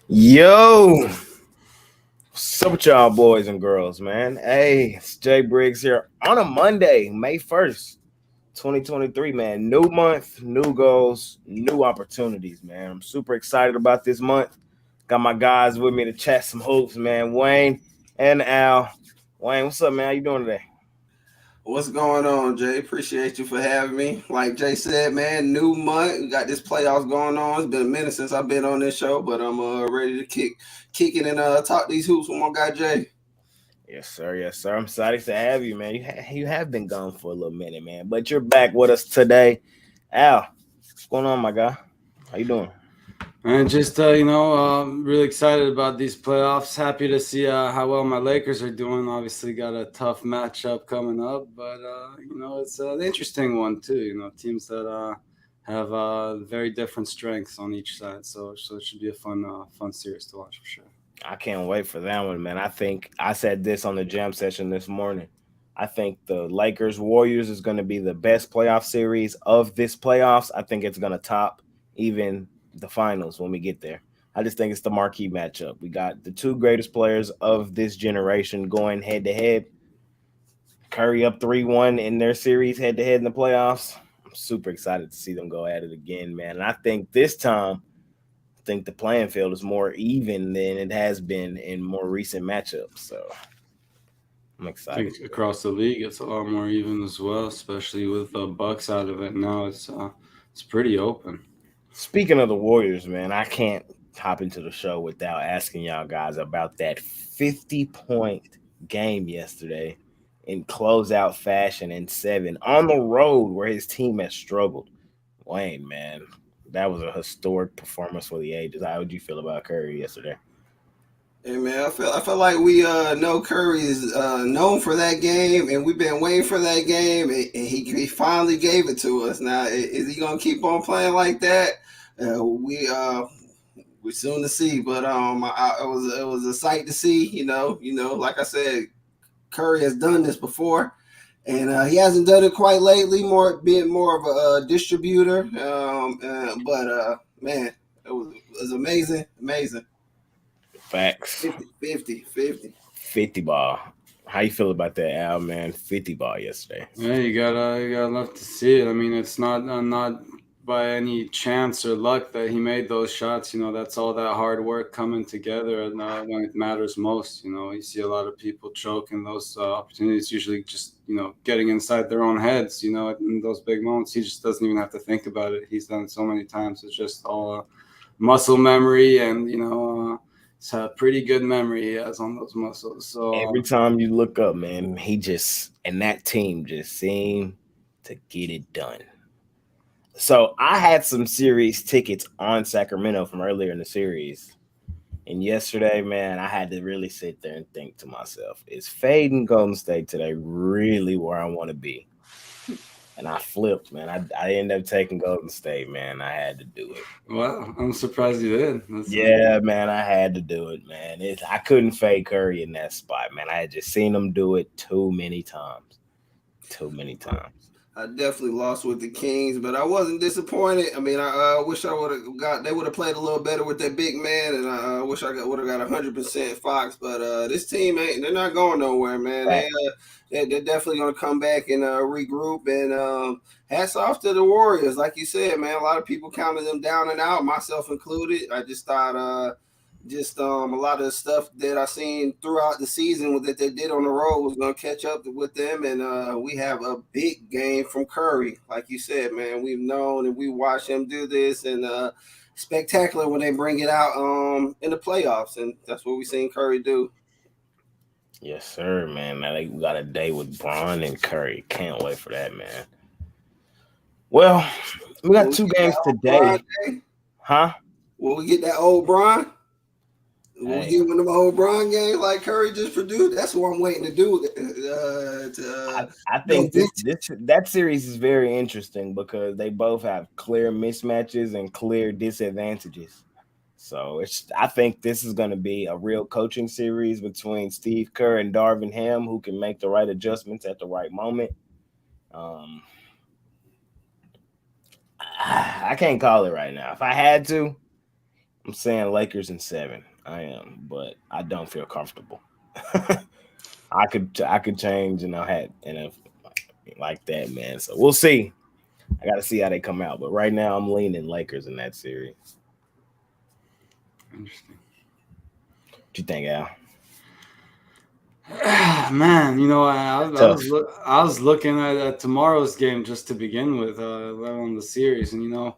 Yo, what's up with y'all boys and girls, man? Hey, it's Jay Briggs here on a Monday, May 1st, 2023, man. New month, new goals, new opportunities, man. I'm super excited about this month. Got my guys with me to chat some hoops, man. Wayne and Al. Wayne, what's up, man? How you doing today? What's going on, Jay? Appreciate you for having me. Like Jay said, man, new month. We got this playoffs going on. It's been a minute since I've been on this show, but I'm ready to kick it and talk these hoops with my guy Jay. Yes, sir. Yes, sir. I'm excited to have you, man. You have been gone for a little minute, man, but you're back with us today. Al, what's going on, my guy? How you doing? And just really excited about these playoffs. Happy to see how well my Lakers are doing. Obviously, got a tough matchup coming up, but it's an interesting one too. Teams that have very different strengths on each side. So it should be a fun series to watch for sure. I can't wait for that one, man. I think I said this on the jam session this morning. I think the Lakers Warriors is going to be the best playoff series of this playoffs. I think it's going to top even the finals when we get there. I just think it's the marquee matchup. We got the two greatest players of this generation going head to head. Curry up 3-1 in their series head to head in the playoffs. I'm super excited to see them go at it again, man. And I think this time think the playing field is more even than it has been in more recent matchups. So I'm I excited. think across the league, it's a lot more even as well, especially with Bucks out of it now. It's pretty open. Speaking of the Warriors, man, I can't hop into the show without asking y'all guys about that 50-point game yesterday in closeout fashion in 7 on the road where his team has struggled. Wayne, man, that was a historic performance for the ages. How would you feel about Curry yesterday? Hey man, I feel like we know Curry is known for that game, and we've been waiting for that game, and he finally gave it to us. Now, is he gonna keep on playing like that? We're soon to see, but it was a sight to see. Like I said, Curry has done this before, and he hasn't done it quite lately. Being more of a distributor, but man, it was amazing, amazing. Facts. 50 ball. How you feel about that, Al, man? 50 ball yesterday. Yeah, you gotta love to see it. I mean, it's not by any chance or luck that he made those shots. That's all that hard work coming together, and when it matters most. You see a lot of people choke in those opportunities. Usually, just getting inside their own heads. In those big moments, he just doesn't even have to think about it. He's done it so many times. It's just all muscle memory, and it's a pretty good memory he has on those muscles. So. Every time you look up, man, he just and that team just seem to get it done. So I had some series tickets on Sacramento from earlier in the series. And yesterday, man, I had to really sit there and think to myself, is fading Golden State today really where I want to be? And I flipped, man. I ended up taking Golden State, man. I had to do it. Well, I'm surprised you did. Yeah, man, I had to do it, man. I couldn't fade Curry in that spot, man. I had just seen him do it too many times. Too many times. I definitely lost with the Kings, but I wasn't disappointed. I mean, I wish I would have got. They would have played a little better with that big man, and I wish would have got 100% Fox. But this team ain't. They're not going nowhere, man. They're definitely going to come back and regroup. And hats off to the Warriors, like you said, man. A lot of people counted them down and out, myself included. I just thought. Just a lot of the stuff that I seen throughout the season that they did on the road was going to catch up with them, and we have a big game from Curry, like you said, man. We've known and we watched him do this, and spectacular when they bring it out in the playoffs, and that's what we seen Curry do. Yes, sir, man. I think we got a day with Braun and Curry. Can't wait for that, man. Well, we got Will we two get that games old Bron today, day? huh? Will we get that old Bron? We'll Hey, get one of them old Bron games like Curry just produced. That's what I'm waiting to do. I think this that series is very interesting because they both have clear mismatches and clear disadvantages. So I think this is going to be a real coaching series between Steve Kerr and Darvin Ham, who can make the right adjustments at the right moment. Um, I can't call it right now. If I had to, I'm saying Lakers in 7. I am, but I don't feel comfortable. I could change, hat and like that, man. So we'll see. I got to see how they come out, but right now I'm leaning Lakers in that series. Interesting. What you think, Al? Man, Tough. I was looking at tomorrow's game just to begin with, let alone the series, and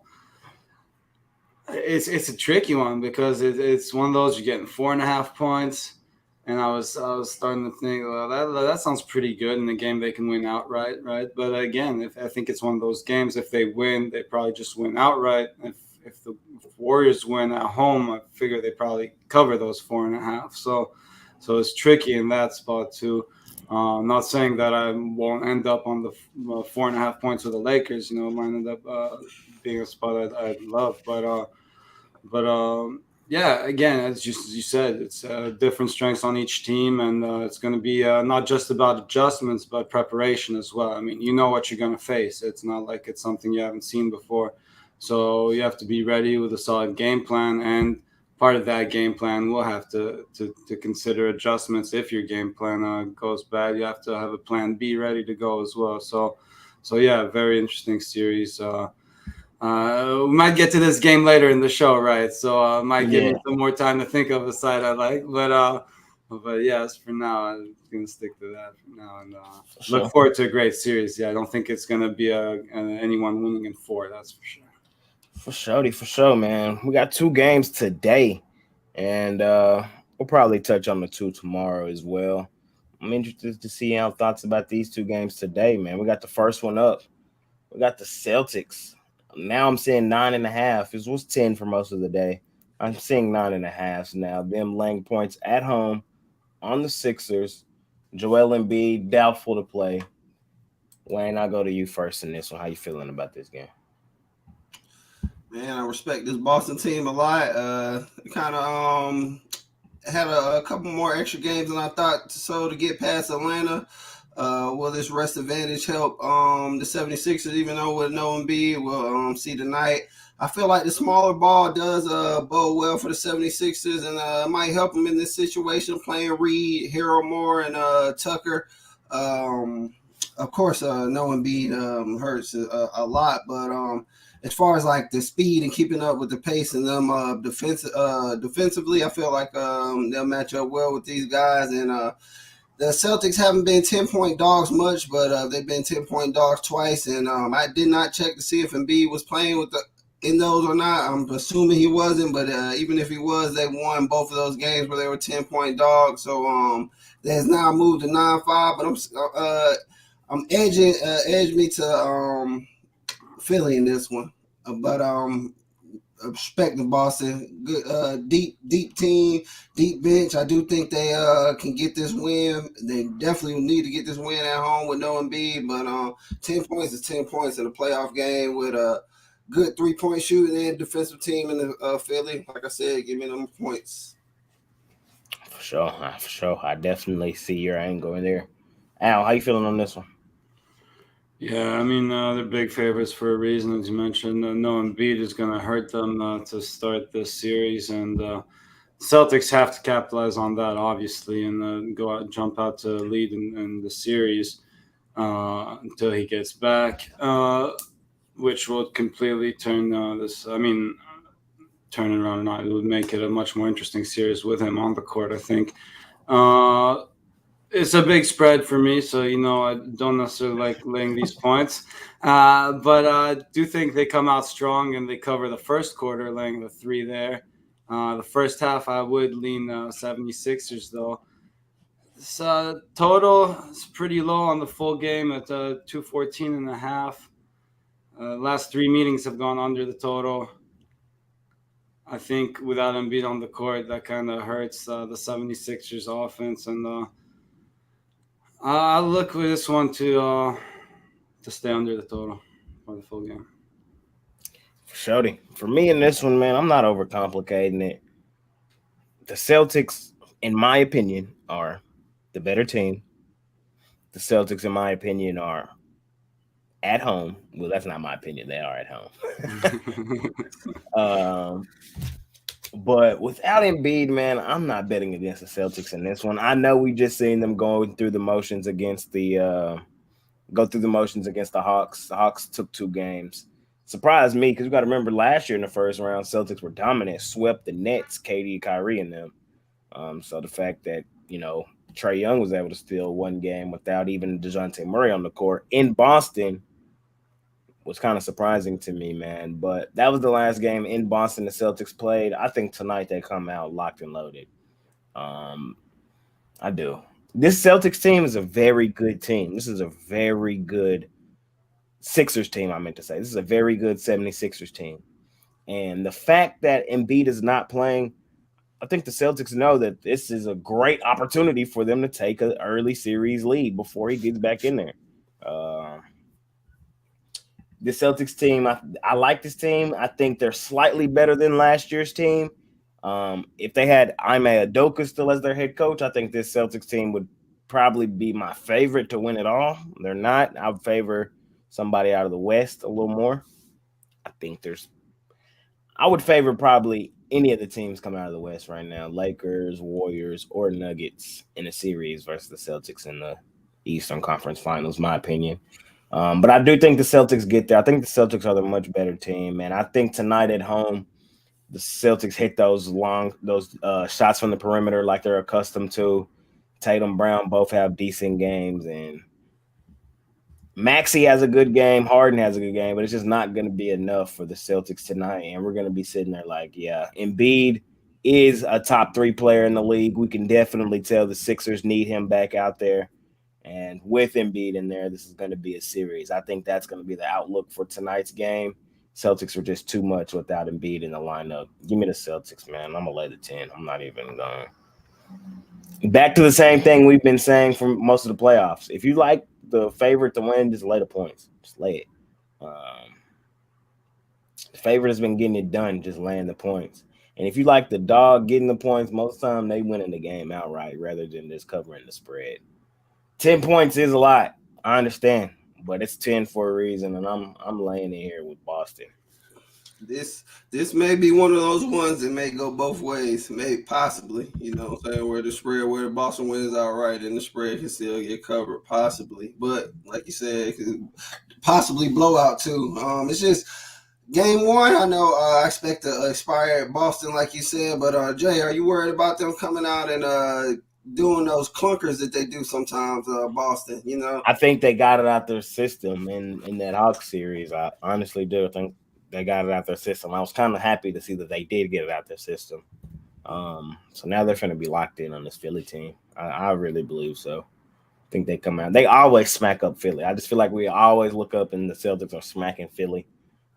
it's a tricky one because it's one of those you're getting 4.5 points, and I was starting to think, well, that sounds pretty good in the game they can win outright, right? But again, if I think it's one of those games, if they win, they probably just win outright. If the Warriors win at home, I figure they probably cover those 4.5. So it's tricky in that spot too. I'm not saying that I won't end up on the 4.5 points with the Lakers. It might end up being a spot I'd love, but yeah, again, as you said, it's different strengths on each team, and it's going to be not just about adjustments, but preparation as well. I mean, you know what you're going to face. It's not like it's something you haven't seen before, so you have to be ready with a solid game plan, and part of that game plan will have to consider adjustments. If your game plan goes bad, you have to have a plan B ready to go as well. So yeah, very interesting series. We might get to this game later in the show, right? So might give Yeah, me some more time to think of a side I like. But yes, for now, I'm gonna stick to that for now, and for look sure. forward to a great series. Yeah, I don't think it's gonna be anyone winning in 4. That's for sure. For sure, man. We got 2 games today, and we'll probably touch on the 2 tomorrow as well. I'm interested to see our thoughts about these 2 games today, man. We got the first one up. We got the Celtics. Now I'm seeing 9.5. It was 10 for most of the day. I'm seeing 9.5 now. Them laying points at home on the Sixers. Joel Embiid doubtful to play. Wayne, I'll go to you first in this one. How you feeling about this game? Man, I respect this Boston team a lot. Kind of had a couple more extra games than I thought so to get past Atlanta. Will this rest advantage help the 76ers, even though with no Embiid? We'll see tonight. I feel like the smaller ball does bode well for the 76ers and might help them in this situation, playing Reed, Hero Moore, and Tucker. Of course, no Embiid hurts a lot, but as far as like the speed and keeping up with the pace and them defensively, I feel like they'll match up well with these guys. And the Celtics haven't been 10-point dogs much, but they've been 10-point dogs twice. And I did not check to see if Embiid was playing in those or not. I'm assuming he wasn't, but even if he was, they won both of those games where they were 10-point dogs. So there's now moved to 9-5, but I'm edge me to Philly in this one. But respect the Boston. Good, deep team, deep bench. I do think they can get this win. They definitely need to get this win at home with no Embiid. But 10 points is 10 points in a playoff game with a good 3-point shooting and defensive team in the Philly. Like I said, give me them points. For sure, for sure. I definitely see your angle in there. Al, how you feeling on this one? Yeah, I mean, they're big favorites for a reason, as you mentioned. No Embiid is going to hurt them to start this series, and Celtics have to capitalize on that, obviously, and go out and jump out to lead in the series until he gets back, which will completely turn this. I mean, turn it around or not, it would make it a much more interesting series with him on the court, I think. It's a big spread for me, so I don't necessarily like laying these points, but I do think they come out strong and they cover the first quarter, laying the 3 there. The first half, I would lean 76ers though. This total is pretty low on the full game at 214.5. Last 3 meetings have gone under the total. I think without Embiid on the court, that kind of hurts the 76ers offense, and I look with this one to stay under the total for the full game. For sure. For me in this one, man, I'm not overcomplicating it. The Celtics, in my opinion, are the better team. The Celtics, in my opinion, are at home. Well, that's not my opinion. They are at home. um, But without Embiid, man, I'm not betting against the Celtics in this one. I know we just seen them going through the motions against the Hawks. The Hawks took 2 games. Surprised me because you got to remember last year in the first round, Celtics were dominant, swept the Nets, KD, Kyrie, and them. So the fact that Trae Young was able to steal 1 game without even DeJounte Murray on the court in Boston was kind of surprising to me, man. But that was the last game in Boston the Celtics played. I think tonight they come out locked and loaded. Um, I do. This Celtics team is a very good team. This is a very good Sixers team, I meant to say. This is a very good 76ers team. And the fact that Embiid is not playing, I think the Celtics know that this is a great opportunity for them to take an early series lead before he gets back in there. The Celtics team, I like this team. I think they're slightly better than last year's team. If they had Ime Udoka still as their head coach, I think this Celtics team would probably be my favorite to win it all. They're not. I would favor somebody out of the West a little more. I would favor probably any of the teams coming out of the West right now, Lakers, Warriors, or Nuggets in a series versus the Celtics in the Eastern Conference Finals, my opinion. But I do think the Celtics get there. I think the Celtics are the much better team, man. I think tonight at home, the Celtics hit those shots from the perimeter like they're accustomed to. Tatum, Brown both have decent games, and Maxey has a good game. Harden has a good game, but it's just not going to be enough for the Celtics tonight. And we're going to be sitting there like, yeah, Embiid is a top 3 player in the league. We can definitely tell the Sixers need him back out there. And with Embiid in there, this is going to be a series. I think that's going to be the outlook for tonight's game. Celtics are just too much without Embiid in the lineup. Give me the Celtics, man. I'm going to lay the 10. I'm not even going. Back to the same thing we've been saying for most of the playoffs. If you like the favorite to win, just lay the points. Just lay it. The favorite has been getting it done, just laying the points. And if you like the dog getting the points, most of the time they winning the game outright rather than just covering the spread. 10 points is a lot. I understand, but it's 10 for a reason, and I'm laying it here with Boston. This may be one of those ones that may go both ways, may possibly, where the spread, where Boston wins outright and the spread can still get covered, possibly. But like you said, it could possibly blowout too. It's just game 1. I know I expect to expire at Boston, like you said, but Jay, are you worried about them coming out and doing those clunkers that they do sometimes, Boston? I think they got it out their system in that Hawks series. I honestly do. I think they got it out their system. I was kind of happy to see that they did get it out their system. So now they're going to be locked in on this Philly team. I really believe so. I think they come out. They always smack up Philly. I just feel like we always look up and the Celtics are smacking Philly.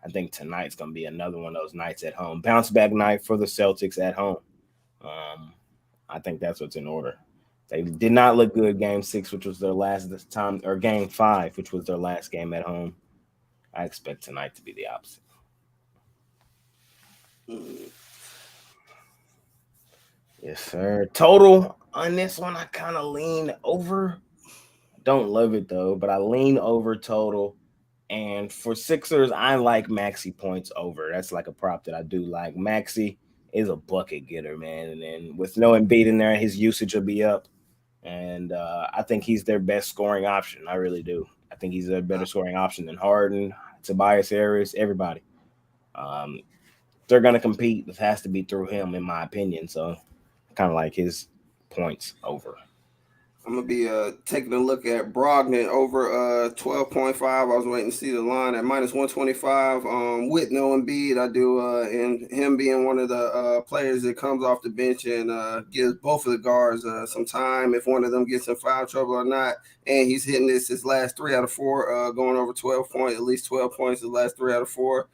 I think tonight's going to be another one of those nights at home. Bounce back night for the Celtics at home. I think that's what's in order. They did not look good game 6, which was their last this time, or game 5, which was their last game at home. I expect tonight to be the opposite. Yes, sir. Total on this one, I kind of lean over. Don't love it though, but I lean over total. And for Sixers, I like Maxey points over. That's like a prop that I do like. Maxey is a bucket getter, man. And then with no Embiid in there, his usage will be up. And I think he's their best scoring option. I really do. I think he's a better scoring option than Harden, Tobias Harris, everybody. They're going to compete. It has to be through him, in my opinion. So kind of like his points over. I'm going to be taking a look at Brogdon over 12.5. I was waiting to see the line at minus 125 with no Embiid. I do, and him being one of the players that comes off the bench and gives both of the guards some time if one of them gets in foul trouble or not. And he's hitting his last 3 out of 4, going over 12 points, at least 12 points the last 3 out of 4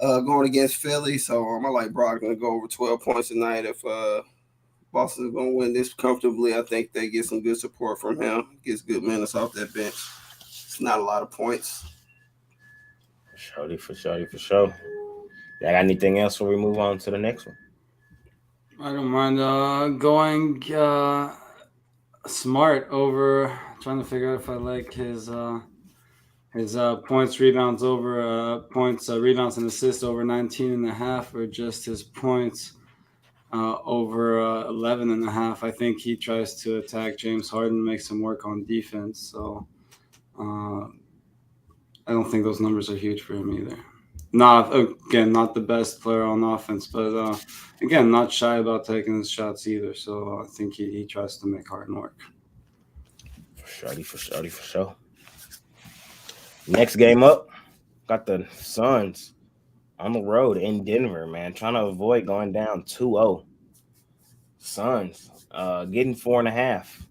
going against Philly. So I like Brogdon to go over 12 points tonight if Boston's going to win this comfortably. I think they get some good support from him. Gets good minutes off that bench. It's not a lot of points. For sure. You got anything else before we move on to the next one? I don't mind going Smart over. Trying to figure out if I like his points, rebounds over, rebounds and assists over 19.5, or just his points. over 11.5. I think he tries to attack James Harden, makes him work on defense. So uh, I don't think those numbers are huge for him either. Not again, not the best player on offense, but again, not shy about taking his shots either. So I think he tries to make Harden work. For sure, for sure, for sure. Next game up, got the Suns on the road in Denver, man, trying to avoid going down 2-0. Suns getting 4.5.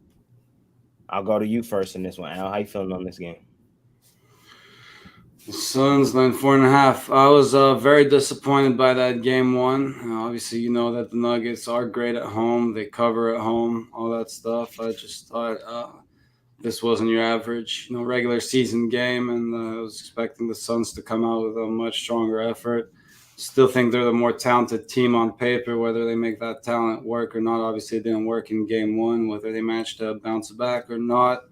I'll go to you first in this one, Al. How you feeling on this game? The Suns line 4.5. I was very disappointed by that game one. Obviously, you know that the Nuggets are great at home. They cover at home, all that stuff. I just thought this wasn't your average, regular season game, and I was expecting the Suns to come out with a much stronger effort. Still think they're the more talented team on paper. Whether they make that talent work or not, obviously it didn't work in game one. Whether they managed to bounce back or not,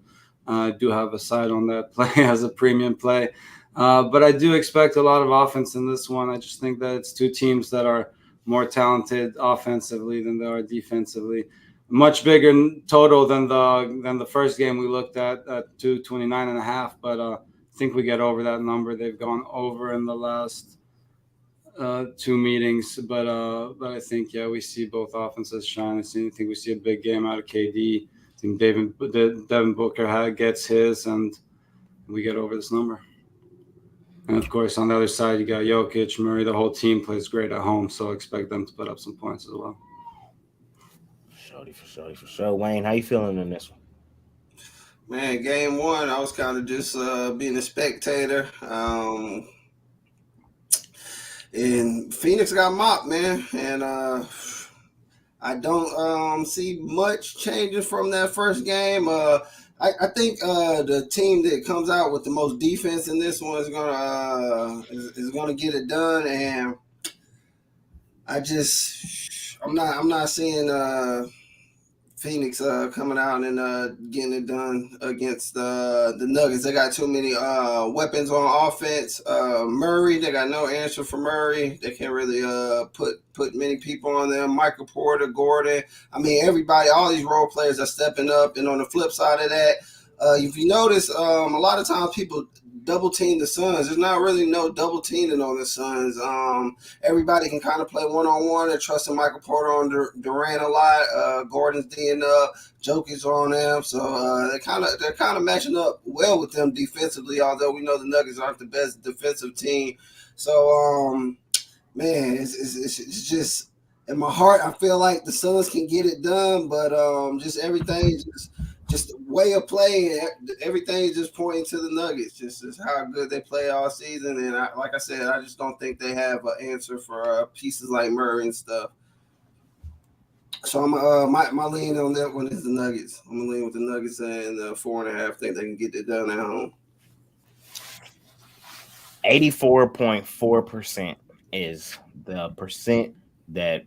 I do have a side on that play as a premium play. But I do expect a lot of offense in this one. I just think that it's two teams that are more talented offensively than they are defensively. Much bigger total than the first game we looked at 229.5. But I think we get over that number. They've gone over in the last two meetings. But I think we see both offenses shine. I think we see a big game out of KD. I think Devin Booker gets his, and we get over this number. And of course, on the other side, you got Jokic, Murray. The whole team plays great at home, so I expect them to put up some points as well. For sure. Wayne, how you feeling in this one? Man, game one, I was kind of just being a spectator. And Phoenix got mopped, man. And I don't see much changing from that first game. I think the team that comes out with the most defense in this one is gonna get it done, and I'm not seeing Phoenix coming out and getting it done against the Nuggets. They got too many weapons on offense. Murray, they got no answer for Murray. They can't really put many people on them. Michael Porter, Gordon. I mean, everybody, all these role players are stepping up. And on the flip side of that, if you notice, a lot of times people double team the Suns. There's not really no double teaming on the Suns. Everybody can kind of play one-on-one. They're trusting Michael Porter on Durant a lot. Gordon's D'ing up. Jokic on them. So they're kind of matching up well with them defensively, although we know the Nuggets aren't the best defensive team. So, man, it's just in my heart, I feel like the Suns can get it done, but just everything just way of play, everything is just pointing to the Nuggets, just how good they play all season. And like I said, I just don't think they have an answer for pieces like Murray and stuff. So I'm my lean on that one is the Nuggets. I'm gonna lean with the Nuggets and 4.5. Think they can get it done at home. 84.4% is the percent that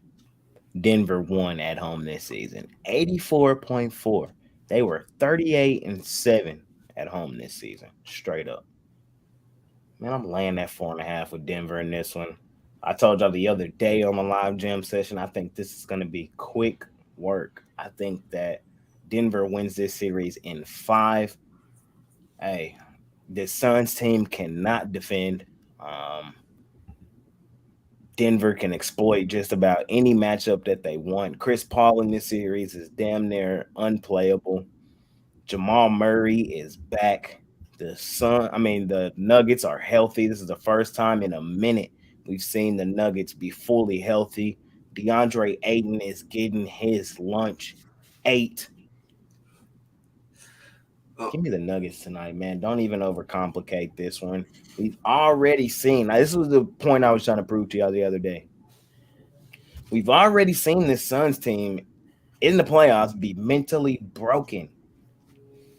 Denver won at home this season. 84.4. They were 38-7 at home this season, straight up. Man, I'm laying that 4.5 with Denver in this one. I told y'all the other day on the live gym session, I think this is going to be quick work. I think that Denver wins this series in 5. Hey, the Suns team cannot defend. Denver can exploit just about any matchup that they want. Chris Paul in this series is damn near unplayable. Jamal Murray is back. The Nuggets are healthy. This is the first time in a minute we've seen the Nuggets be fully healthy. DeAndre Ayton is getting his lunch. 8. Give me the Nuggets tonight, man. Don't even overcomplicate this one. We've already seen. Now, this was the point I was trying to prove to y'all the other day. We've already seen this Suns team in the playoffs be mentally broken.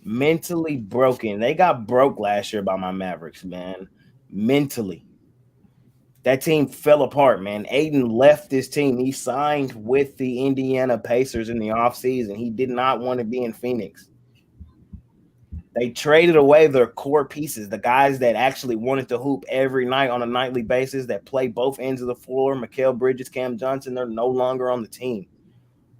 Mentally broken. They got broke last year by my Mavericks, man. Mentally. That team fell apart, man. Aiden left this team. He signed with the Indiana Pacers in the offseason. He did not want to be in Phoenix. They traded away their core pieces, the guys that actually wanted to hoop every night on a nightly basis, that play both ends of the floor. Mikal Bridges, Cam Johnson, they're no longer on the team.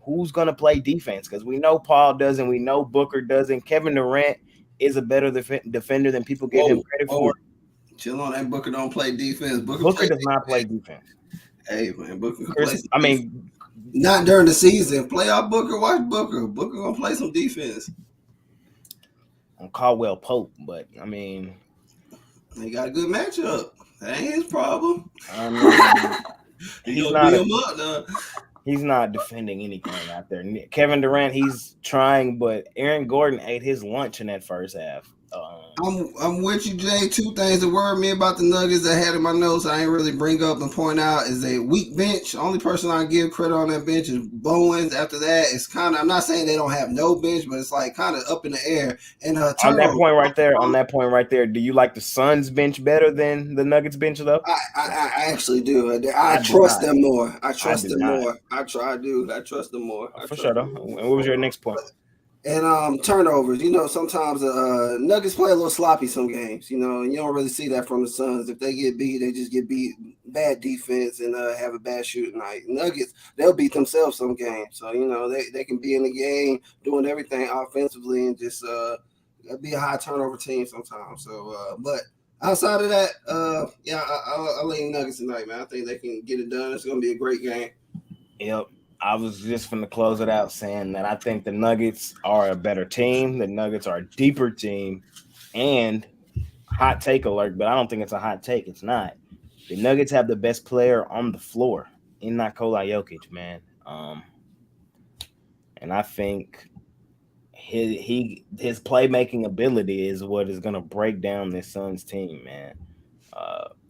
Who's going to play defense? Because we know Paul doesn't. We know Booker doesn't. Kevin Durant is a better defender than people give him credit for. Chill on that. Booker don't play defense. Booker does not play defense. Hey, man, Booker plays. I mean, not during the season. Playoff Booker, watch Booker. Booker going to play some defense. On Caldwell Pope, but I mean, he got a good matchup. That ain't his problem. I mean, he's not defending anything out there. Kevin Durant, he's trying, but Aaron Gordon ate his lunch in that first half. I'm with you, Jay. Two things that worry me about the Nuggets I had in my notes I ain't really bring up and point out is a weak bench. Only person I give credit on that bench is Bowens. After that, it's kind of, I'm not saying they don't have no bench, but it's like kind of up in the air. And on that point right there, do you like the Suns bench better than the Nuggets bench though? I actually do. I trust them more. I trust them more. I trust them more. For sure though. And what was your next point? And turnovers, sometimes Nuggets play a little sloppy some games, and you don't really see that from the Suns. If they get beat, they just get beat, bad defense, and have a bad shooting night. Nuggets, they'll beat themselves some games. So, they can be in the game doing everything offensively and just be a high turnover team sometimes. So, but outside of that, I'll lean Nuggets tonight, man. I think they can get it done. It's going to be a great game. Yep. I was just going to close it out saying that I think the Nuggets are a better team. The Nuggets are a deeper team. And hot take alert, but I don't think it's a hot take. It's not. The Nuggets have the best player on the floor in Nikola Jokic, man. And I think his playmaking ability is what is going to break down this Suns team, man.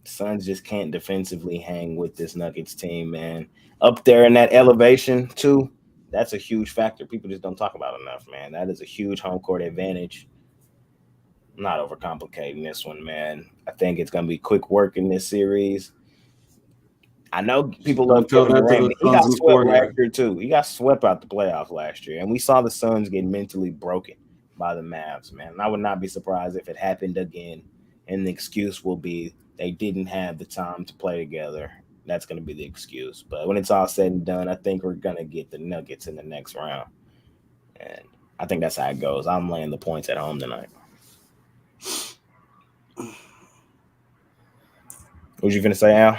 Suns just can't defensively hang with this Nuggets team, man. Up there in that elevation, too, that's a huge factor. People just don't talk about enough, man. That is a huge home court advantage. I'm not overcomplicating this one, man. I think it's going to be quick work in this series. I know people love Kevin Durant. He got swept last year, too. He got swept out the playoffs last year, and we saw the Suns get mentally broken by the Mavs, man. And I would not be surprised if it happened again, and the excuse will be they didn't have the time to play together. That's going to be the excuse. But when it's all said and done, I think we're going to get the Nuggets in the next round. And I think that's how it goes. I'm laying the points at home tonight. What was you going to say, Al?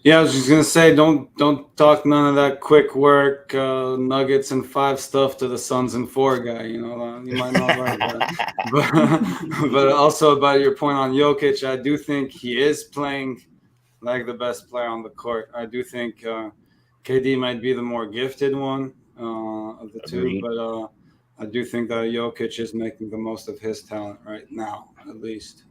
Yeah, I was just going to say, don't talk none of that quick work, Nuggets and 5 stuff to the Suns and 4 guy. You might not like that. But also about your point on Jokic, I do think he is playing like the best player on the court. I do think KD might be the more gifted one of the two, but I do think that Jokic is making the most of his talent right now, at least.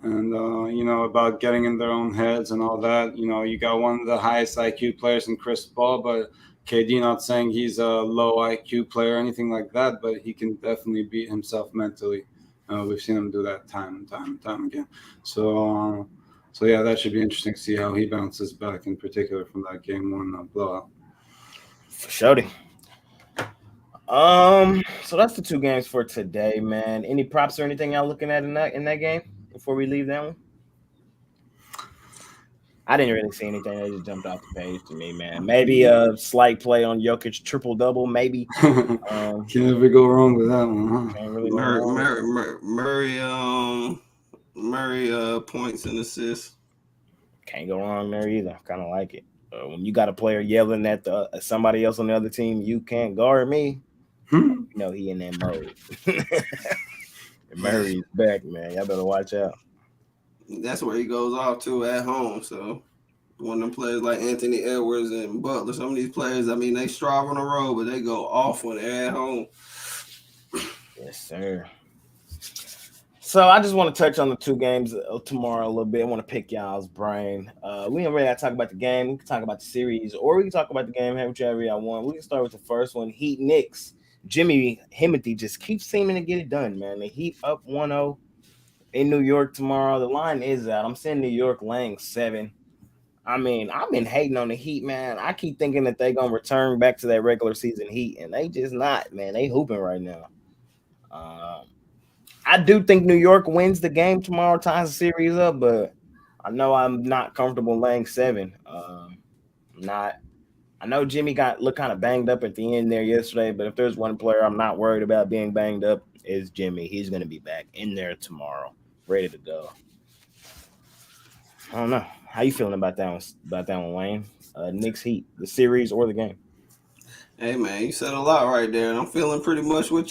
And, about getting in their own heads and all that, you got one of the highest IQ players in Chris Paul, but KD, not saying he's a low IQ player or anything like that, but he can definitely beat himself mentally. We've seen him do that time and time and time again. So yeah, that should be interesting to see how he bounces back, in particular from that game 1 blowout. For sure. So that's the 2 games for today, man. Any props or anything y'all looking at in that game before we leave that one? I didn't really see anything that just jumped off the page to me, man. Maybe a slight play on Jokic triple-double, maybe. Can't ever go wrong with that one, huh? Can't really Murray points and assists. Can't go wrong there either. Kind of like it. When you got a player yelling at somebody else on the other team, you can't guard me. He in that mode. Murray's back, man. Y'all better watch out. That's where he goes off to at home. So one of them players like Anthony Edwards and Butler, some of these players, I mean, they strive on the road, but they go off when they're at home. Yes, sir. So I just want to touch on the 2 games tomorrow a little bit. I want to pick y'all's brain. We don't really have to talk about the game. We can talk about the series, or we can talk about the game, whichever y'all want. We can start with the first one, Heat Knicks. Jimmy Himothy just keeps seeming to get it done, man. The Heat up 1-0 in New York tomorrow. The line is out. I'm seeing New York laying 7. I mean, I've been hating on the Heat, man. I keep thinking that they're going to return back to that regular season Heat, and they just not, man. They hooping right now. I do think New York wins the game tomorrow, ties the series up, but I know I'm not comfortable laying 7. Not. I know Jimmy got looked kind of banged up at the end there yesterday, but if there's one player I'm not worried about being banged up, is Jimmy. He's going to be back in there tomorrow, ready to go. I don't know. How you feeling about that one? About that one, Wayne? Knicks Heat, the series or the game? Hey man, you said a lot right there, and I'm feeling pretty much with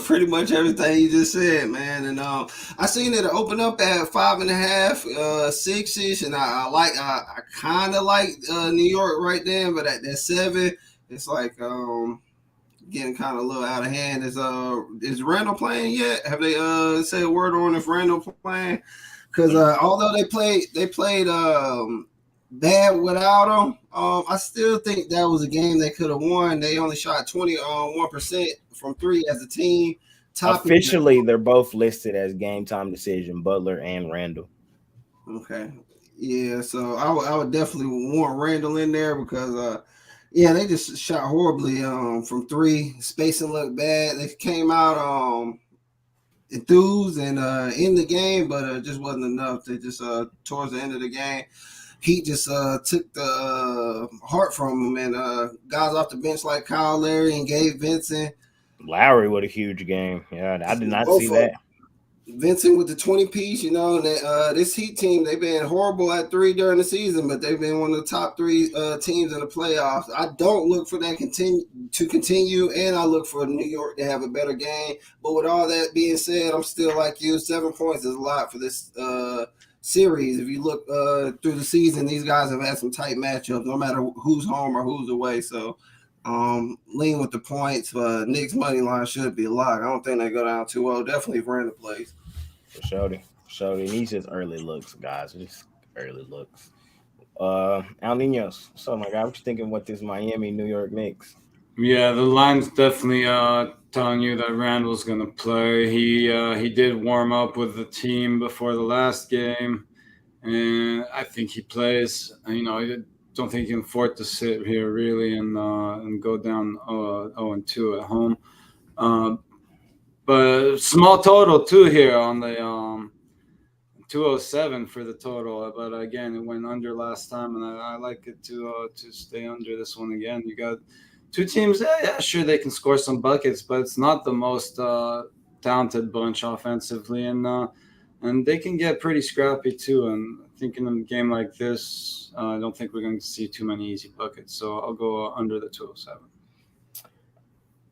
pretty much everything you just said, man. And I seen it open up at 5.5, 6ish, and I kind of like New York right there, but at that 7, it's like getting kind of a little out of hand. Is Randall playing yet? Have they said a word on if Randall playing? Because although they played bad without him, I still think that was a game they could have won. They only shot 21% from 3 as a team. Officially, they're both listed as game time decision, Butler and Randall. Okay. Yeah, so I would definitely want Randall in there because yeah, they just shot horribly from 3. Spacing looked bad. They came out enthused and in the game, but it just wasn't enough. They just towards the end of the game, Heat just took the heart from him, and guys off the bench like Kyle Larry and Gabe Vincent. Lowry with a huge game. Yeah, I did not Both see that. Vincent with the 20-piece, you know, and this Heat team, they've been horrible at 3 during the season, but they've been one of the top 3 teams in the playoffs. I don't look for that continue, and I look for New York to have a better game. But with all that being said, I'm still like you. 7 points is a lot for this series. If you look through the season, these guys have had some tight matchups, no matter who's home or who's away. So lean with the points. Knicks money line should be a lock. I don't think they go down 2-0. Definitely if Randall plays. For Shody. And these just early looks, guys. Just early looks. Al Ninos, what's up, my guy? What you thinking with this Miami New York Knicks? Yeah, the line's definitely telling you that Randall's going to play. He did warm up with the team before the last game, and I think he plays. You know, I don't think he can afford to sit here really and go down 0-2 at home. But small total too here on the 207 for the total. But again, it went under last time, and I like it to stay under this one again. You got 2 teams, yeah, sure, they can score some buckets, but it's not the most talented bunch offensively, and they can get pretty scrappy too. And I think in a game like this, I don't think we're going to see too many easy buckets. So I'll go under the 207.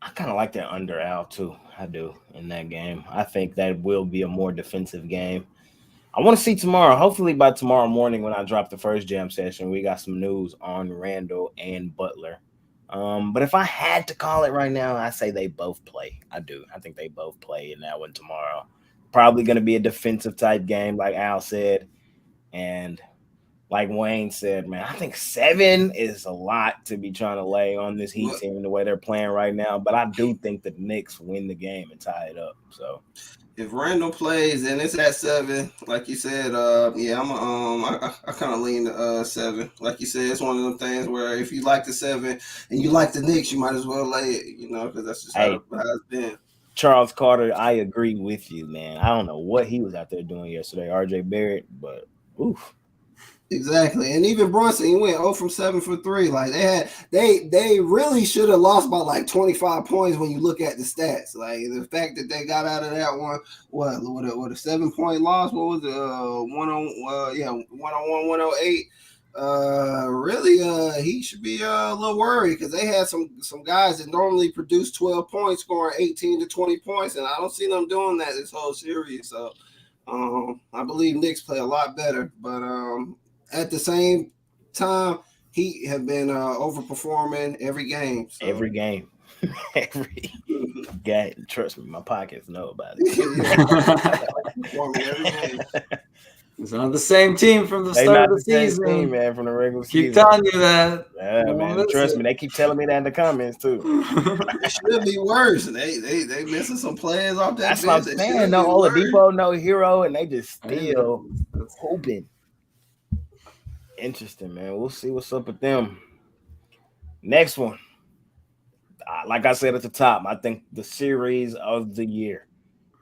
I kind of like that under Al too. I do in that game. I think that will be a more defensive game. I want to see tomorrow. Hopefully by tomorrow morning when I drop the first jam session, we got some news on Randall and Butler. But if I had to call it right now, I say they both play. I do. I think they both play in that one tomorrow. Probably going to be a defensive type game, like Al said. And like Wayne said, man, I think 7 is a lot to be trying to lay on this Heat team the way they're playing right now. But I do think the Knicks win the game and tie it up. So if Randall plays and it's at 7, like you said, yeah, I kind of lean to 7. Like you said, it's one of them things where if you like the 7 and you like the Knicks, you might as well lay it, you know, because that's just how it's been. Charles Carter, I agree with you, man. I don't know what he was out there doing yesterday, RJ Barrett, but oof. Exactly, and even Brunson, he went 0 from 7 for 3. Like they really should have lost by like 25 points when you look at the stats. Like the fact that they got out of that one, what a 7-point loss? What was it? 101, 108. Really, he should be a little worried because they had some guys that normally produce 12 points, scoring 18 to 20 points, and I don't see them doing that this whole series. So, I believe Knicks play a lot better, but at the same time, he have been overperforming every game. So. Every game. Every game. Trust me, my pockets know about it. Every game. It's on the same team from the start of the season, team, man. From the regular season. Keep telling you that. Yeah, man. Trust me, they keep telling me that in the comments too. It should be worse. They missing some players off that. That's what I'm saying. No Oladipo, no Hero, and they just still hoping. Interesting, man. We'll see what's up with them. Next one. Like I said at the top, I think the series of the year.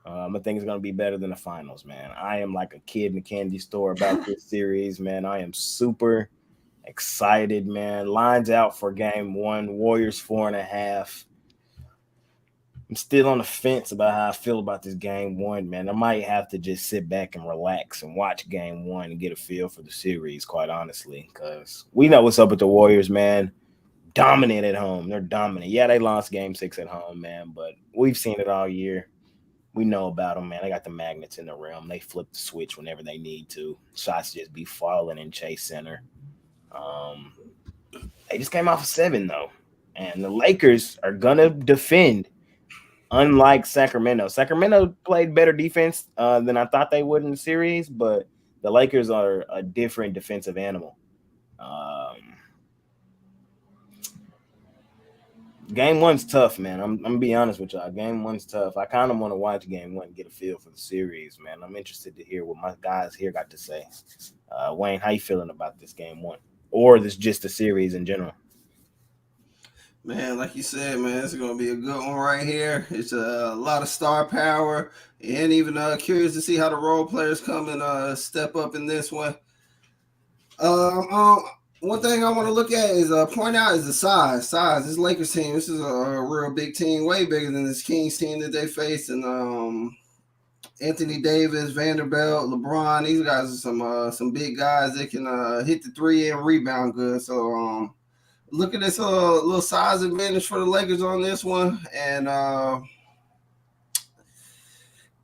I think it's going to be better than the finals, man. I am like a kid in a candy store about this series, man. I am super excited, man. Lines out for game one. Warriors 4.5. I'm still on the fence about how I feel about this game one, man. I might have to just sit back and relax and watch game one and get a feel for the series, quite honestly, because we know what's up with the Warriors, man. Dominant at home. They're dominant. Yeah, they lost game six at home, man, but we've seen it all year. We know about them, man. They got the magnets in the rim. They flip the switch whenever they need to. Shots just be falling in Chase Center. Um, they just came off a seven though, and the Lakers are gonna defend. Unlike Sacramento, Sacramento played better defense than I thought they would in the series, but the Lakers are a different defensive animal. Um, Game one's tough, man. I'm gonna be honest with y'all. Game one's tough. I kind of want to watch game one and get a feel for the series, man. I'm interested to hear what my guys here got to say. Wayne, how you feeling about this game one, or this just the series in general? Man, like you said, man, it's gonna be a good one right here. It's a lot of star power, and even curious to see how the role players come and step up in this one. One thing I want to look at is point out is the size. Size. This Lakers team, this is a real big team, way bigger than this Kings team that they faced, and Anthony Davis, Vanderbilt, LeBron. These guys are some big guys that can hit the three and rebound good. So look at this little size advantage for the Lakers on this one, and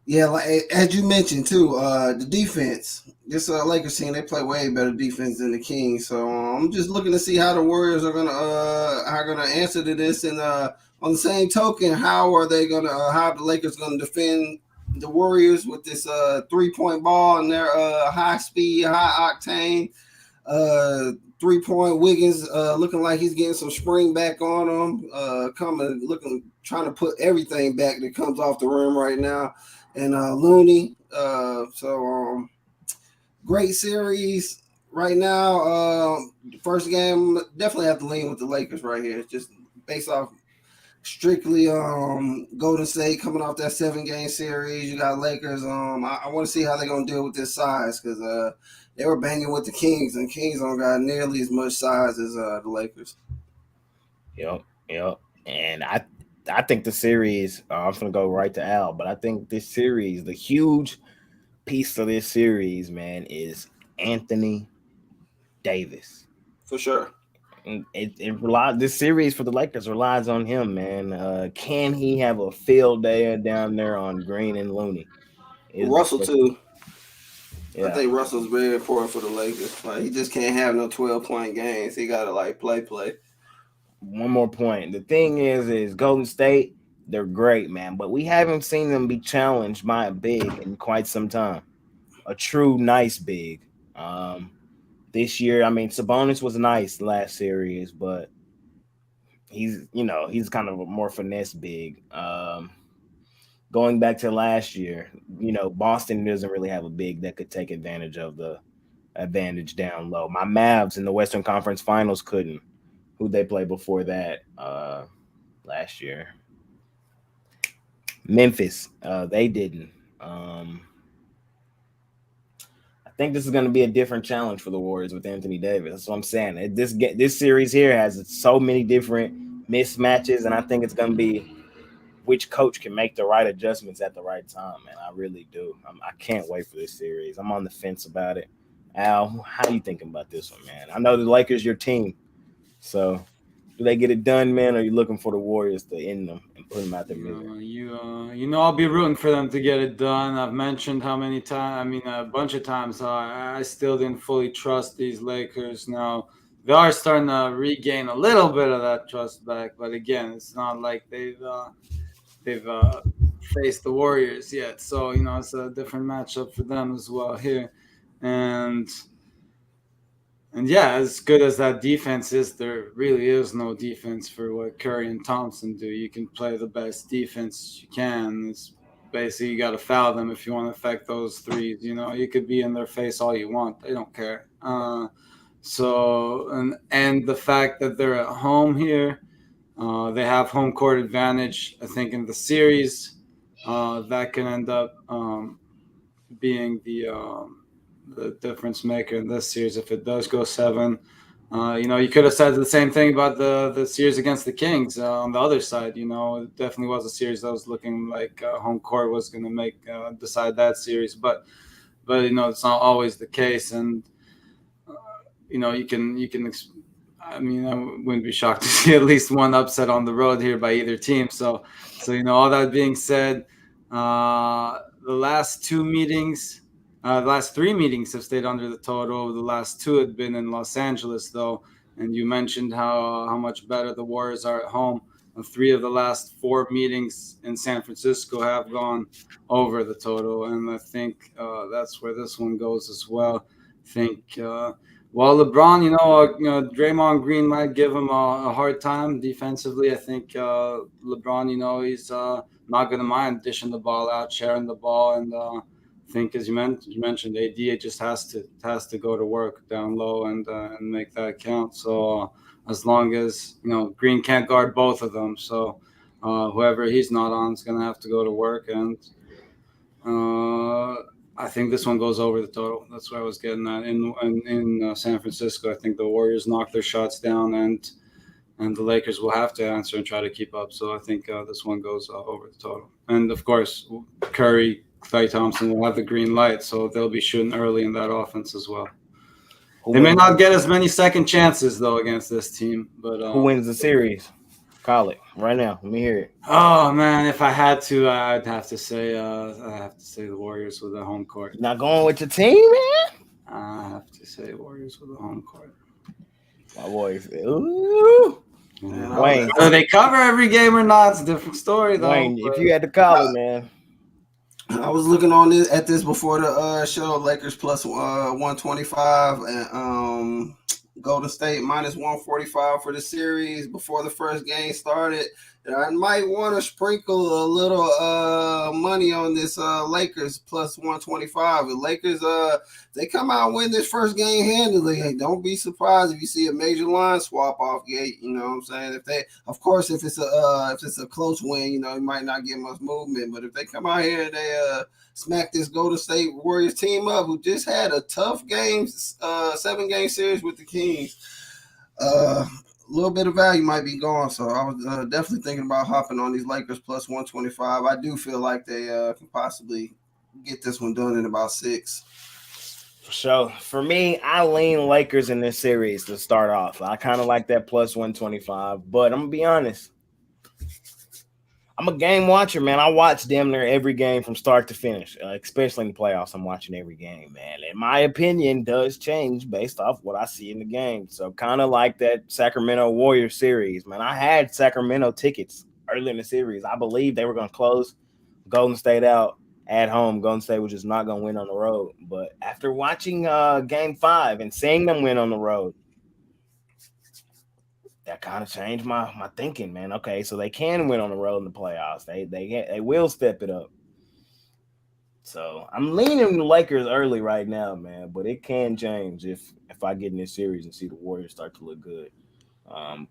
yeah, like as you mentioned too, the defense. This Lakers team, they play way better defense than the Kings. So I'm just looking to see how the Warriors are gonna answer to this. And on the same token, how are they gonna how the Lakers gonna defend the Warriors with this 3-point ball and their high speed, high octane 3-point Wiggins looking like he's getting some spring back on him, trying to put everything back that comes off the rim right now. And Looney. Great series right now. First game, definitely have to lean with the Lakers right here. It's just based off strictly Golden State coming off that 7-game series. You got Lakers. I want to see how they're gonna deal with this size because they were banging with the Kings, and Kings don't got nearly as much size as the Lakers. Yep. And I think the series. I'm gonna go right to Al, but I think this series, the huge piece of this series, man, is Anthony Davis. For sure. And it relies. This series for the Lakers relies on him, man. Can he have a field day down there on Green and Looney? Russell too. Yeah. I think Russell's very important for the Lakers. Like he just can't have no 12-point games. He got to like play. One more point. The thing is Golden State, they're great, man, but we haven't seen them be challenged by a big in quite some time. A true nice big. This year, I mean, Sabonis was nice last series, but he's kind of a more finesse big. Going back to last year, Boston doesn't really have a big that could take advantage of the advantage down low. My Mavs in the Western Conference Finals couldn't. Who they played before that last year? Memphis. They didn't. I think this is going to be a different challenge for the Warriors with Anthony Davis. That's what I'm saying. This series here has so many different mismatches, and I think it's going to be which coach can make the right adjustments at the right time, man. I really do. I can't wait for this series. I'm on the fence about it. Al, how you thinking about this one, man? I know the Lakers your team. So, do they get it done, man? Or are you looking for the Warriors to end them and put them out there? I'll be rooting for them to get it done. I've mentioned how many times. I mean, a bunch of times. I still didn't fully trust these Lakers. Now they are starting to regain a little bit of that trust back, but again, it's not like they've faced the Warriors yet. So it's a different matchup for them as well here, and. And yeah, as good as that defense is, there really is no defense for what Curry and Thompson do. You can play the best defense you can. It's basically you got to foul them if you want to affect those threes. You could be in their face all you want; they don't care. And the fact that they're at home here, they have home court advantage. I think in the series, that can end up being the difference maker in this series if it does go 7. You could have said the same thing about the series against the Kings on the other side. It definitely was a series that was looking like home court was going to decide that series, but it's not always the case, and you can. I mean, I wouldn't be shocked to see at least one upset on the road here by either team. So all that being said, the last 2 meetings. The last 3 meetings have stayed under the total. The last 2 had been in Los Angeles, though. And you mentioned how much better the Warriors are at home. 3 of the last 4 meetings in San Francisco have gone over the total. And I think that's where this one goes as well. I think, LeBron, Draymond Green might give him a hard time defensively. I think LeBron, he's not going to mind dishing the ball out, sharing the ball, and I think, as you mentioned, AD just has to go to work down low and make that count. So as long as Green can't guard both of them, so whoever he's not on is going to have to go to work. And I think this one goes over the total. That's what I was getting at. In San Francisco, I think the Warriors knock their shots down, and the Lakers will have to answer and try to keep up. So I think this one goes over the total. And of course, Curry, Klay Thompson will have the green light, so they'll be shooting early in that offense as well. They may not get as many second chances, though, against this team. But who wins the series? Call it right now. Let me hear it. Oh man, if I had to, I'd have to say the Warriors with the home court. You're not going with your team, man? I have to say Warriors with the home court. My boys. Ooh. Wayne, whether they cover every game or not, it's a different story, though. Wayne, if you had to call it, man. I was looking at this before the show. Lakers plus 125 and Golden State minus 145 for the series before the first game started. And I might want to sprinkle a little money on this Lakers plus 125. The Lakers, they come out and win this first game handily. Hey, don't be surprised if you see a major line swap off gate. You know what I'm saying? If it's a close win, you might not get much movement. But if they come out here and they smack this Golden State Warriors team up, who just had a tough game, 7-game series with the Kings, a little bit of value might be gone. So I was definitely thinking about hopping on these Lakers plus 125. I do feel like they can possibly get this one done in about 6. For sure. For me, I lean Lakers in this series to start off. I kind of like that plus 125, but I'm going to be honest. I'm a game watcher, man. I watch damn near every game from start to finish, especially in the playoffs. I'm watching every game, man. And my opinion does change based off what I see in the game. So kind of like that Sacramento Warriors series, man. I had Sacramento tickets early in the series. I believe they were going to close Golden State out at home. Golden State was just not going to win on the road. But after watching Game 5 and seeing them win on the road, that kind of changed my thinking, man. Okay, so they can win on the road in the playoffs. They will step it up. So I'm leaning the Lakers early right now, man. But it can change if I get in this series and see the Warriors start to look good.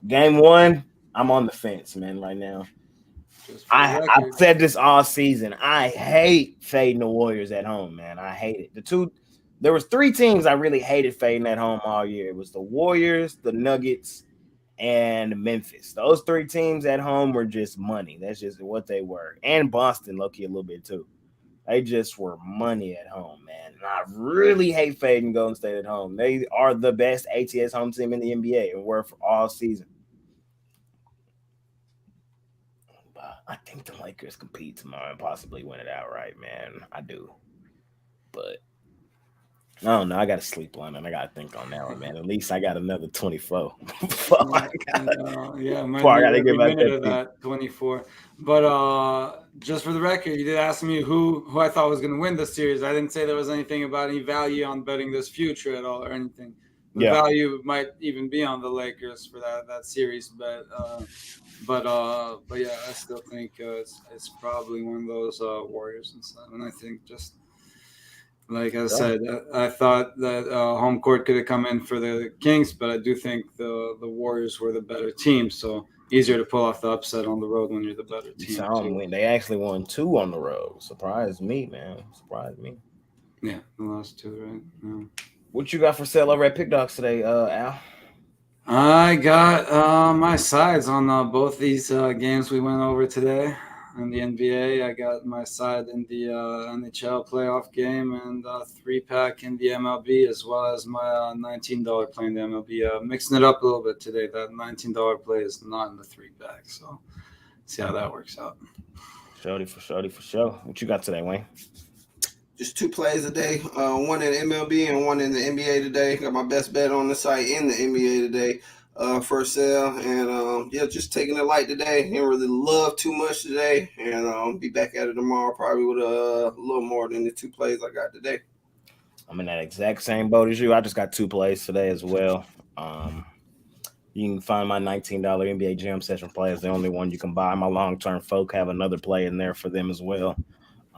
Game 1, I'm on the fence, man. Right now, I've said this all season. I hate fading the Warriors at home, man. I hate it. There was 3 teams I really hated fading at home all year. It was the Warriors, the Nuggets, and Memphis. Those 3 teams at home were just money. That's just what they were. And Boston, low-key, a little bit too. They just were money at home, man. And I really hate fading Golden State at home. They are the best ATS home team in the NBA and were for all season. But I think the Lakers compete tomorrow and possibly win it outright, man. I do. But I don't know. I got to sleep on it. I got to think on that one, man. At least I got another 24. Before I got to give out that 24. But just for the record, you did ask me who I thought was going to win this series. I didn't say there was anything about any value on betting this future at all or anything. The value might even be on the Lakers for that series, but yeah, I still think it's probably one of those Warriors and stuff. And I think just. Like I said, I thought that home court could have come in for the Kings, but I do think the Warriors were the better team. So easier to pull off the upset on the road when you're the better You team. saw them win. They actually won 2 on the road. Surprised me, man. Surprised me. Yeah, the last 2, right? Yeah. What you got for sale over at Pickdawgz today, Al? I got my sides on both these games we went over today. In the NBA, I got my side in the NHL playoff game and 3-pack in the MLB, as well as my $19 play in the MLB. Mixing it up a little bit today. That $19 play is not in the 3-pack, so see how that works out. For sure. What you got today, Wayne? Just 2 plays a day, one in MLB and one in the NBA today. Got my best bet on the site in the NBA today for sale. And, just taking it light today. Didn't really love too much today. And be back at it tomorrow probably with a little more than the 2 plays I got today. I'm in that exact same boat as you. I just got 2 plays today as well. You can find my $19 NBA Jam Session play as the only one you can buy. My long-term folk have another play in there for them as well.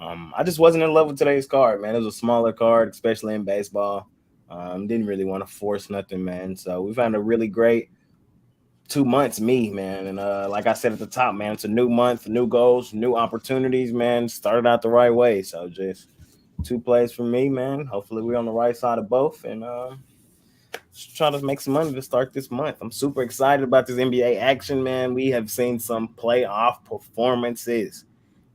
I just wasn't in love with today's card, man. It was a smaller card, especially in baseball. Didn't really want to force nothing, man. So we've had a really great 2 months, man. And like I said at the top, man, it's a new month, new goals, new opportunities, man. Started out the right way. So just 2 plays for me, man. Hopefully we're on the right side of both. And just trying to make some money to start this month. I'm super excited about this NBA action, man. We have seen some playoff performances.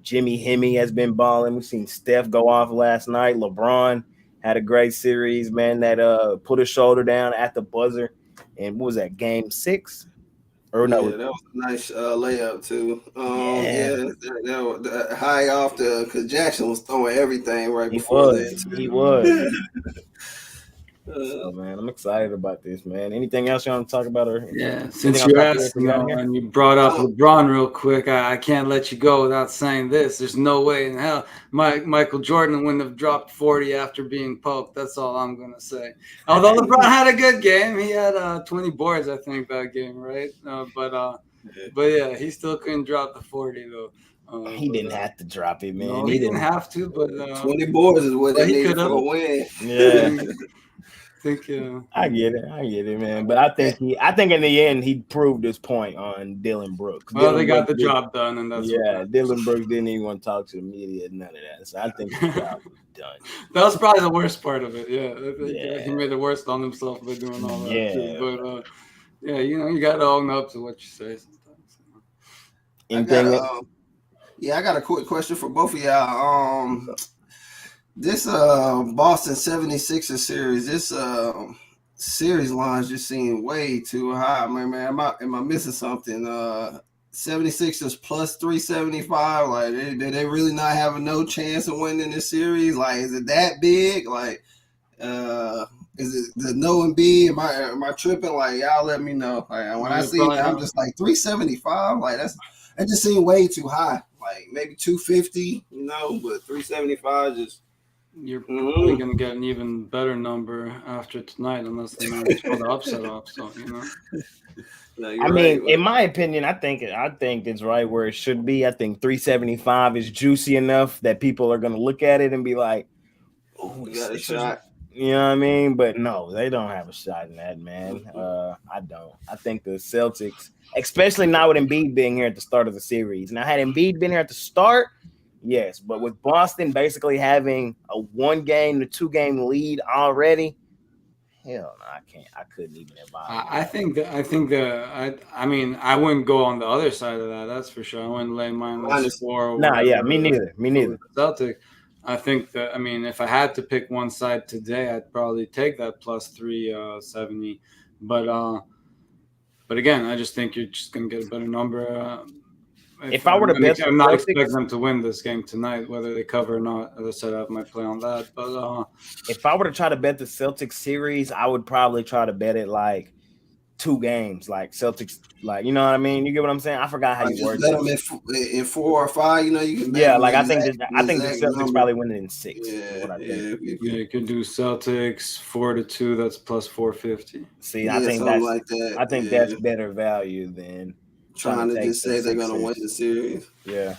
Jimmy Hemi has been balling. We've seen Steph go off last night. LeBron had a great series, man, that put his shoulder down at the buzzer. And what was that, game 6? Or no? Yeah, that was a nice layup, too. Yeah. That was high off because Jackson was throwing everything right He before was. that. He was. So, man, I'm excited about this, man. Anything else you want to talk about? Or yeah, since you asked, and you brought up LeBron real quick, I can't let you go without saying this. There's no way in hell Michael Jordan wouldn't have dropped 40 after being poked. That's all I'm going to say. Although LeBron had a good game. He had 20 boards, I think, that game, right? But yeah, he still couldn't drop the 40, though. He didn't have to drop it, man. No, he didn't have to, but 20 boards is what they needed for a win. Yeah. I get it, man. But I think in the end he proved his point on Dylan Brooks. Well, they got the job done, and that's Dylan Brooks didn't even want to talk to the media, none of that. So I think the job was done. That was probably the worst part of it. Yeah, he made it worse on himself by doing all that. Yeah, but you got to own up to what you say sometimes. I got a quick question for both of y'all. This Boston 76ers series, this series line just seemed way too high. Man, am I missing something? 76ers plus 375. Like, did they really not have no chance of winning this series? Like, is it that big? Like, is it the no and B? Am I tripping? Like, y'all let me know. Like, when I see it, I'm just like 375. Like, that just seemed way too high. Like maybe 250, but 375 just. You're probably going to get an even better number after tonight, unless they manage to pull the upset off. So in my opinion, I think it's right where it should be. I think 375 is juicy enough that people are going to look at it and be like, "Oh, you got a shot." You know what I mean? But no, they don't have a shot in that, man. I don't. I think the Celtics, especially now with Embiid being here at the start of the series. Now, had Embiid been here at the start, yes, but with Boston basically having a 1-game to 2-game lead already, hell no, I couldn't even advise. I mean, I wouldn't go on the other side of that. That's for sure. I wouldn't lay -4. Me neither. Celtic. I think that, if I had to pick one side today, I'd probably take that plus 370. But again, I just think you're just going to get a better number. If I were to bet, I'm not expecting them to win this game tonight, whether they cover or not. As I said, I have my play on that. But if I were to try to bet the Celtics series, I would probably try to bet it like 2 games, like Celtics, like, you know what I mean? You get what I'm saying? I forgot how you word bet them in 4 or 5. You can. Yeah, like I think the Celtics probably win it in 6. Yeah, you could do Celtics 4-2. That's plus 450. See, I think that's like that. I think that's better value than trying to just say they're gonna win the series. Yeah,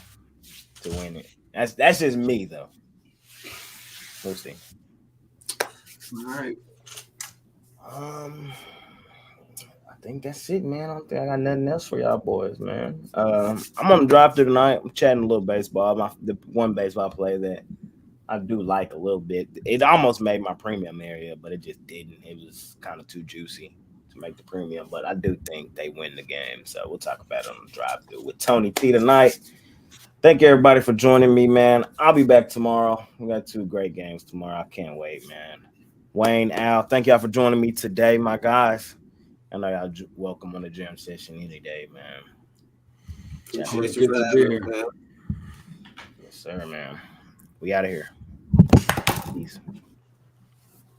to win it. That's just me though. We'll see. All right. think that's it, man. I don't think I got nothing else for y'all boys, man. I'm on the drive through tonight. I'm chatting a little baseball. The one baseball play that I do like a little bit. It almost made my premium area, but it just didn't. It was kind of too juicy to make the premium. But I do think they win the game. So we'll talk about it on the drive through with Tony T tonight. Thank you everybody for joining me, man. I'll be back tomorrow. We got 2 great games tomorrow. I can't wait, man. Wayne, Al, thank y'all for joining me today, my guys. I know y'all welcome on the jam session any day, man. Always good to be here. Yes, sir, man. We out of here. Peace.